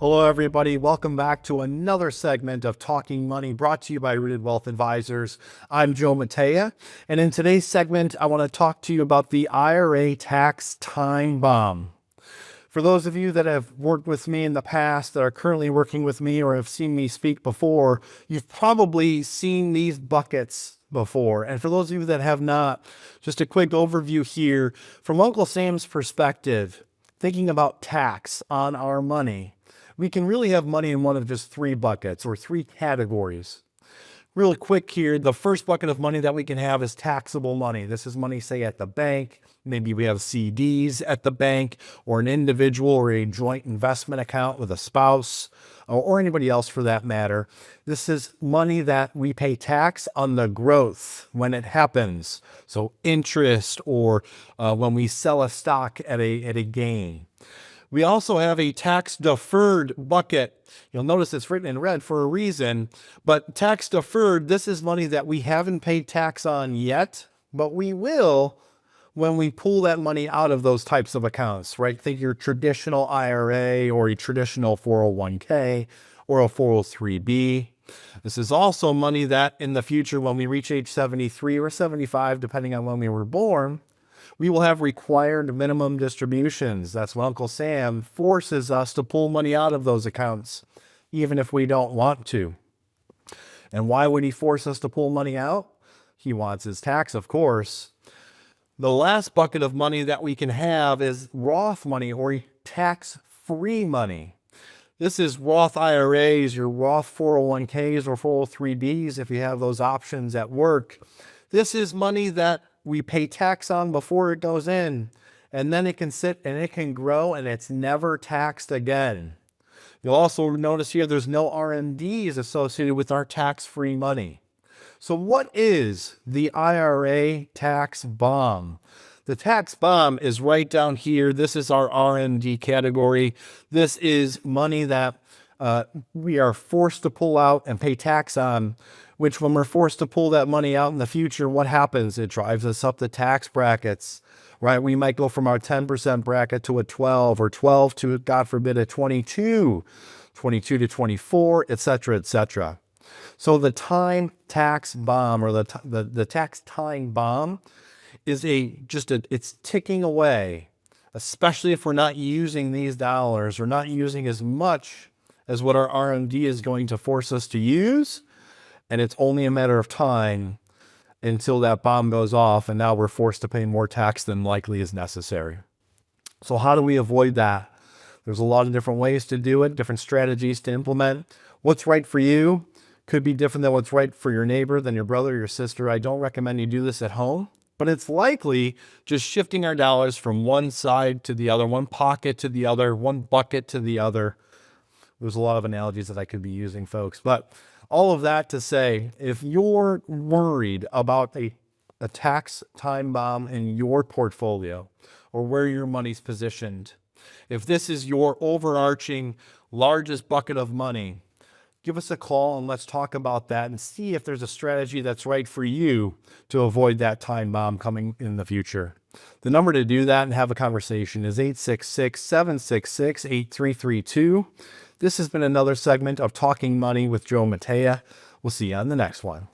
Hello, everybody. Welcome back to another segment of Talking Money brought to you by Rooted Wealth Advisors. I'm Joe Matea, and in today's segment, I want to talk to you about the IRA Tax Time Bomb. For those of you that have worked with me in the past, that are currently working with me, or have seen me speak before, you've probably seen these buckets before. And for those of you that have not, just a quick overview here. From Uncle Sam's perspective, thinking about tax on our money, we can really have money in one of just three buckets or three categories. Really quick here, the first bucket of money that we can have is taxable money. This is money, say, at the bank. Maybe we have CDs at the bank, or an individual or a joint investment account with a spouse, or anybody else for that matter. This is money that we pay tax on the growth when it happens. So interest, or when we sell a stock at a gain. We also have a tax deferred bucket. You'll notice it's written in red for a reason, but tax deferred, this is money that we haven't paid tax on yet, but we will when we pull that money out of those types of accounts, right? Think your traditional IRA or a traditional 401k or a 403b. This is also money that in the future, when we reach age 73 or 75, depending on when we were born, we will have required minimum distributions. That's when Uncle Sam forces us to pull money out of those accounts, even if we don't want to. And why would he force us to pull money out? He wants his tax, of course. The last bucket of money that we can have is Roth money, or tax-free money. This is Roth IRAs, your Roth 401ks or 403bs, if you have those options at work. This is money that we pay tax on before it goes in, and then it can sit and it can grow and it's never taxed again. You'll also notice here there's no RMDs associated with our tax-free money. So what is the IRA tax bomb? The tax bomb is right down here. This is our RMD category. This is money that we are forced to pull out and pay tax on, which when we're forced to pull that money out in the future, what happens? It drives us up the tax brackets, right? We might go from our 10% bracket to a 12, or 12 to, God forbid, a 22, 22 to 24, et cetera, et cetera. So the time tax bomb, or the tax time bomb, is it's ticking away, especially if we're not using these dollars, or not using as much as what our RMD is going to force us to use. And it's only a matter of time until that bomb goes off, and now we're forced to pay more tax than likely is necessary. So how do we avoid that? There's a lot of different ways to do it, different strategies to implement. What's right for you could be different than what's right for your neighbor, than your brother, your sister. I don't recommend you do this at home, but it's likely just shifting our dollars from one side to the other, one pocket to the other, one bucket to the other. There's a lot of analogies that I could be using, folks, but all of that to say, if you're worried about a tax time bomb in your portfolio, or where your money's positioned, if this is your overarching largest bucket of money, give us a call and let's talk about that and see if there's a strategy that's right for you to avoid that time bomb coming in the future. The number to do that and have a conversation is 866-766-8332. This has been another segment of Talking Money with Joe Matea. We'll see you on the next one.